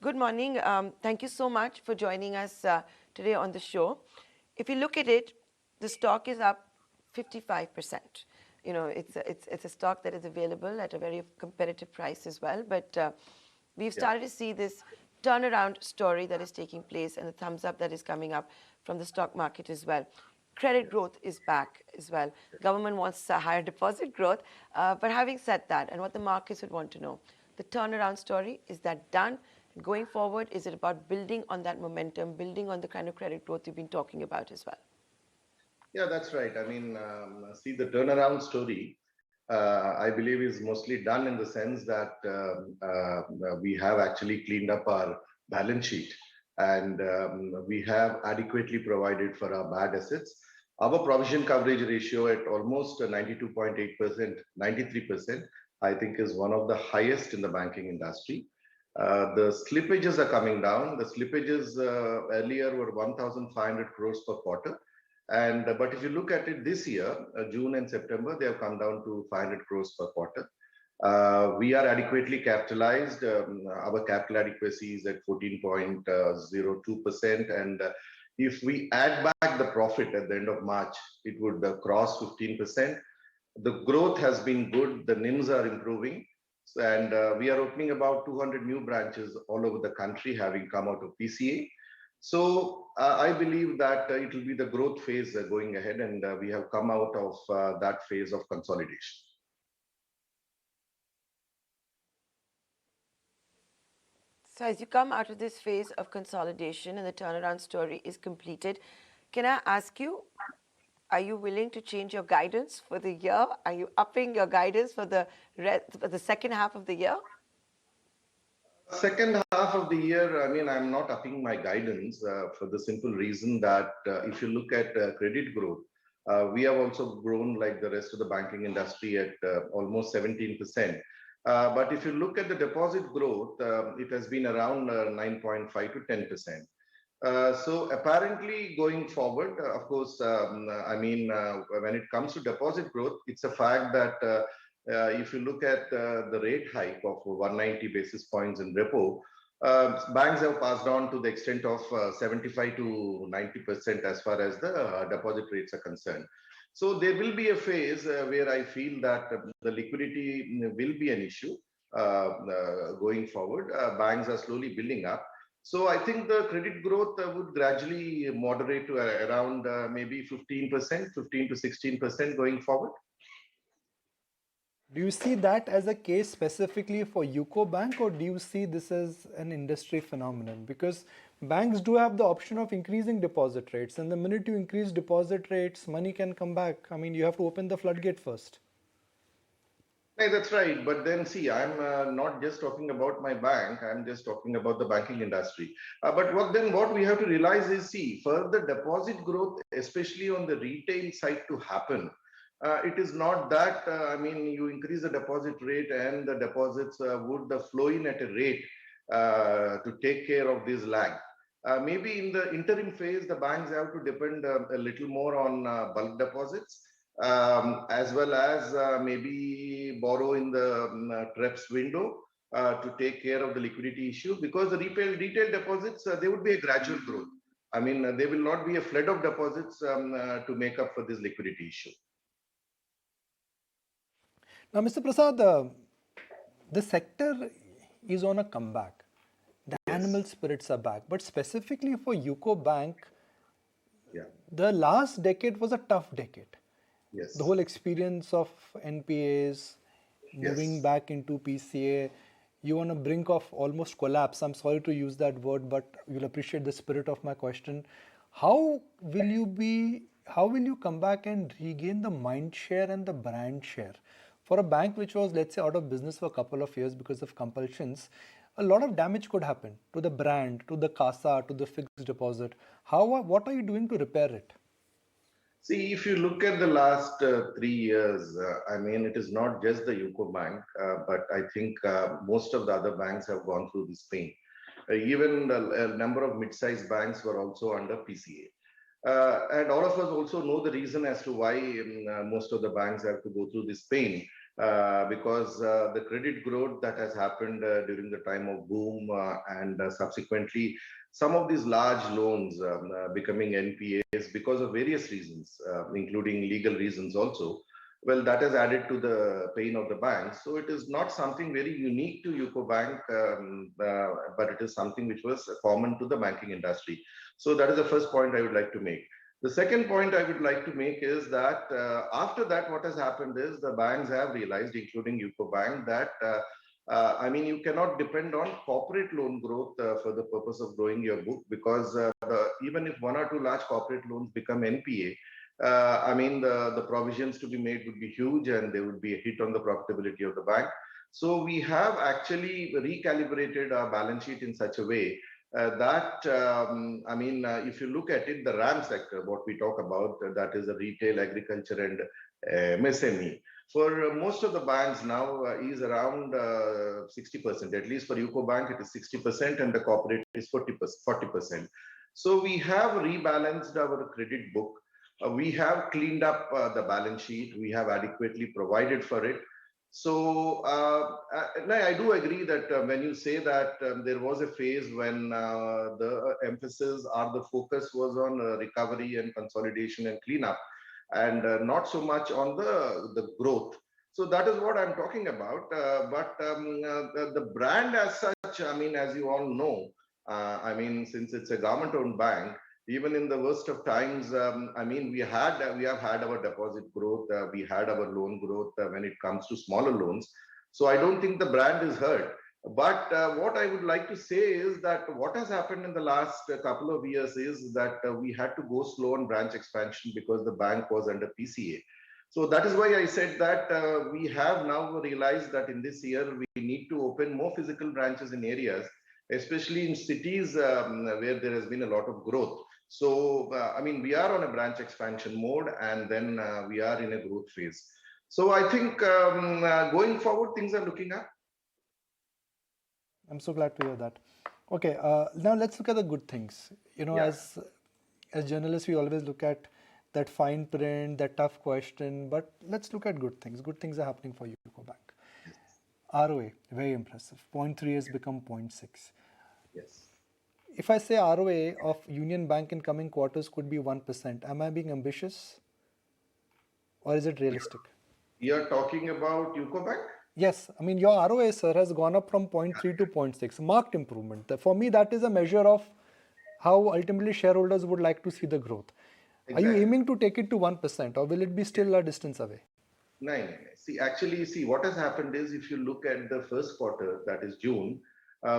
Good morning. Thank you so much for joining us today on the show. If you look at it, the stock is up 55%. You know, it's a stock that is available at a very competitive price as well. But we've started to see this turnaround story that is taking place and the thumbs up that is coming up from the stock market as well. Credit growth is back as well. Government wants a higher deposit growth. But having said that, and what the markets would want to know, the turnaround story, is that done? Going forward, is it about building on that momentum, building on the kind of credit growth you've been talking about as well? Yeah, that's right. I mean, see, the turnaround story, I believe, is mostly done in the sense that we have actually cleaned up our balance sheet and we have adequately provided for our bad assets. Our provision coverage ratio at almost 92.8%, 93%, I think is one of the highest in the banking industry. The slippages are coming down. The slippages earlier were 1,500 crores per quarter. But if you look at it this year, June and September, they have come down to 500 crores per quarter. We are adequately capitalized. Our capital adequacy is at 14.02%. And if we add back the profit at the end of March, it would cross 15%. The growth has been good. The NIMs are improving. And we are opening about 200 new branches all over the country, having come out of PCA. So I believe that it will be the growth phase going ahead, and we have come out of that phase of consolidation. So as you come out of this phase of consolidation and the turnaround story is completed, can I ask you, are you willing to change your guidance for the year? Are you upping your guidance for the second half of the year? Second half of the year, I mean, I'm not upping my guidance for the simple reason that if you look at credit growth, we have also grown like the rest of the banking industry at almost 17%. But if you look at the deposit growth, it has been around 9.5 to 10%. So apparently going forward, of course, I mean, when it comes to deposit growth, it's a fact that if you look at the rate hike of 190 basis points in repo, banks have passed on to the extent of 75 to 90% as far as the deposit rates are concerned. So there will be a phase where I feel that the liquidity will be an issue going forward. Banks are slowly building up. So I think the credit growth would gradually moderate to around maybe 15%, 15 to 16% going forward. Do you see that as a case specifically for UCO Bank, or do you see this as an industry phenomenon? Because banks do have the option of increasing deposit rates, and the minute you increase deposit rates, money can come back. I mean, you have to open the floodgate first. Hey, that's right. But then see, I'm not just talking about my bank, I'm just talking about the banking industry. But what we have to realize is, see, for the deposit growth, especially on the retail side to happen, it is not that, I mean, you increase the deposit rate and the deposits would flow in at a rate to take care of this lag. Maybe in the interim phase, the banks have to depend a little more on bulk deposits, as well as maybe borrow in the TREPS window to take care of the liquidity issue, because the retail deposits, there would be a gradual growth. I mean, there will not be a flood of deposits to make up for this liquidity issue. Now, Mr. Prasad, the sector is on a comeback. The animal spirits are back. But specifically for UCO Bank, the last decade was a tough decade. Yes. The whole experience of NPAs, moving back into PCA, you're on the brink of almost collapse. I'm sorry to use that word, but you'll appreciate the spirit of my question. How will you come back and regain the mind share and the brand share? For a bank which was, let's say, out of business for a couple of years because of compulsions, a lot of damage could happen to the brand, to the CASA, to the fixed deposit. What are you doing to repair it? See, if you look at the last 3 years, I mean, it is not just the UCO Bank, but I think most of the other banks have gone through this pain. Even a number of mid-sized banks were also under PCA. And all of us also know the reason as to why most of the banks have to go through this pain. because the credit growth that has happened during the time of boom and subsequently some of these large loans becoming NPAs because of various reasons, including legal reasons also. Well, that has added to the pain of the banks. So it is not something very unique to UCO Bank, but it is something which was common to the banking industry. So that is the first point I would like to make. The second point I would like to make is that after that, what has happened is the banks have realized, including UCO Bank, that I mean, you cannot depend on corporate loan growth for the purpose of growing your book, because even if one or two large corporate loans become NPA, I mean, the provisions to be made would be huge and there would be a hit on the profitability of the bank. So we have actually recalibrated our balance sheet in such a way I mean, if you look at it, the RAM sector, what we talk about, that is the retail, agriculture, and MSME. For most of the banks now is around 60%, at least for UCO Bank, it is 60%, and the corporate is 40%. So we have rebalanced our credit book. We have cleaned up the balance sheet. We have adequately provided for it. So I do agree that when you say that there was a phase when the emphasis or the focus was on recovery and consolidation and cleanup, and not so much on the growth. So that is what I'm talking about. The brand as such, I mean, as you all know, I mean, since it's a government-owned bank, even in the worst of times, I mean, we have had our deposit growth, we had our loan growth when it comes to smaller loans. So I don't think the brand is hurt. But what I would like to say is that what has happened in the last couple of years is that we had to go slow on branch expansion because the bank was under PCA. So that is why I said that we have now realized that in this year we need to open more physical branches in areas, especially in cities where there has been a lot of growth. So, I mean, we are on a branch expansion mode, and then we are in a growth phase. So I think going forward, things are looking up. I'm so glad to hear that. Okay, now let's look at the good things. You know, as journalists, we always look at that fine print, that tough question, but let's look at good things. Good things are happening for UCO Bank. ROA, very impressive. 0.3 has become 0.6. Yes. If I say ROA of Union Bank in coming quarters could be 1%, am I being ambitious or is it realistic? You're talking about UCO Bank? Yes. I mean, your ROA, sir, has gone up from 0.3 to 0.6. Marked improvement. For me, that is a measure of how ultimately shareholders would like to see the growth. Exactly. Are you aiming to take it to 1% or will it be still a distance away? No. See, what has happened is if you look at the first quarter, that is June,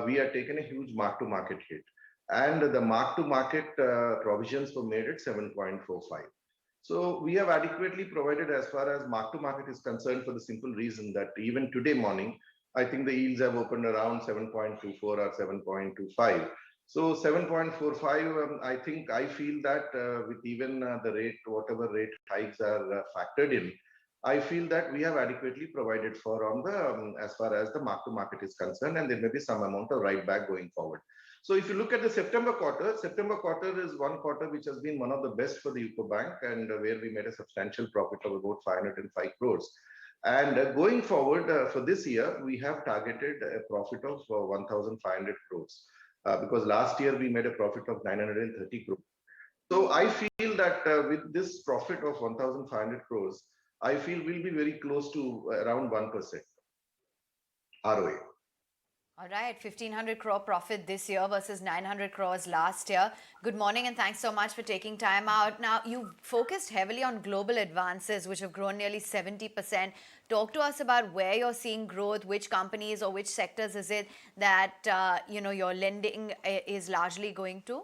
we had taken a huge mark-to-market hit. And the mark-to-market provisions were made at 7.45. So we have adequately provided as far as mark-to-market is concerned for the simple reason that even today morning, I think the yields have opened around 7.24 or 7.25. So 7.45, I feel that with even the rate, whatever rate hikes are factored in, I feel that we have adequately provided for on the as far as the mark-to-market is concerned, and there may be some amount of write back going forward. So if you look at the September quarter is one quarter which has been one of the best for the UCO Bank, and where we made a substantial profit of about 505 crores. And going forward for this year, we have targeted a profit of 1,500 crores because last year we made a profit of 930 crores. So I feel that with this profit of 1,500 crores, I feel we'll be very close to around 1% ROA. All right, 1,500 crore profit this year versus 900 crores last year. Good morning and thanks so much for taking time out. Now, you focused heavily on global advances, which have grown nearly 70%. Talk to us about where you're seeing growth, which companies or which sectors is it that your lending is largely going to?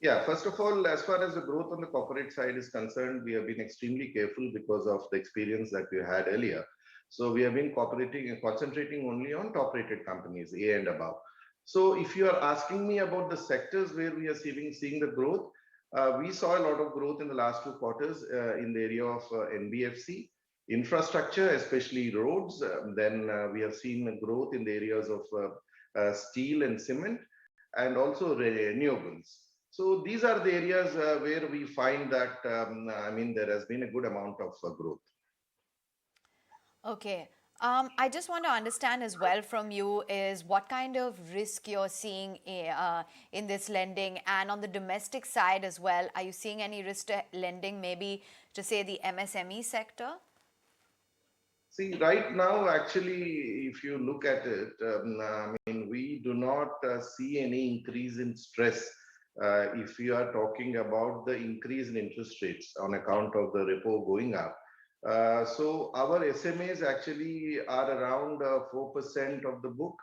Yeah, first of all, as far as the growth on the corporate side is concerned, we have been extremely careful because of the experience that we had earlier. So we have been concentrating only on top-rated companies, A and above. So if you are asking me about the sectors where we are seeing the growth, we saw a lot of growth in the last 2 quarters in the area of NBFC, infrastructure, especially roads. Then we have seen growth in the areas of steel and cement, and also renewables. So these are the areas where we find that, there has been a good amount of growth. Okay. I just want to understand as well from you is what kind of risk you're seeing in this lending, and on the domestic side as well. Are you seeing any risk to lending, maybe to say the MSME sector? See, right now, actually, if you look at it, I mean, we do not see any increase in stress. If you are talking about the increase in interest rates on account of the repo going up. So our SMAs actually are around 4% of the book,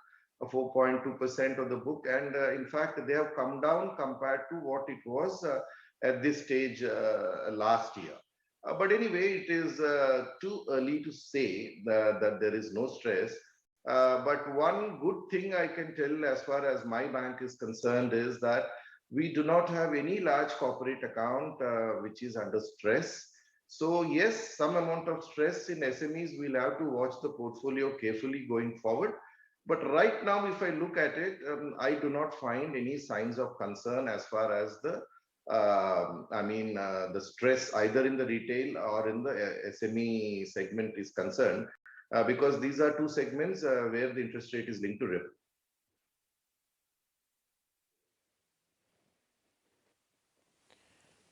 4.2% of the book. And in fact, they have come down compared to what it was at this stage last year. But anyway, it is too early to say that there is no stress. But one good thing I can tell as far as my bank is concerned is that we do not have any large corporate account which is under stress. So yes, some amount of stress in SMEs, we'll have to watch the portfolio carefully going forward. But right now, if I look at it, I do not find any signs of concern as far as the the stress either in the retail or in the SME segment is concerned, because these are two segments where the interest rate is linked to repo.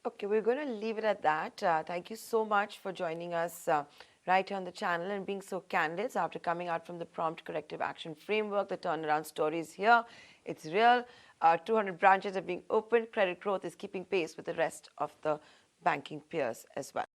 Okay, we're going to leave it at that. Thank you so much for joining us right here on the channel and being so candid. So after coming out from the Prompt Corrective Action framework, the turnaround story is here. It's real. 200 branches are being opened. Credit growth is keeping pace with the rest of the banking peers as well.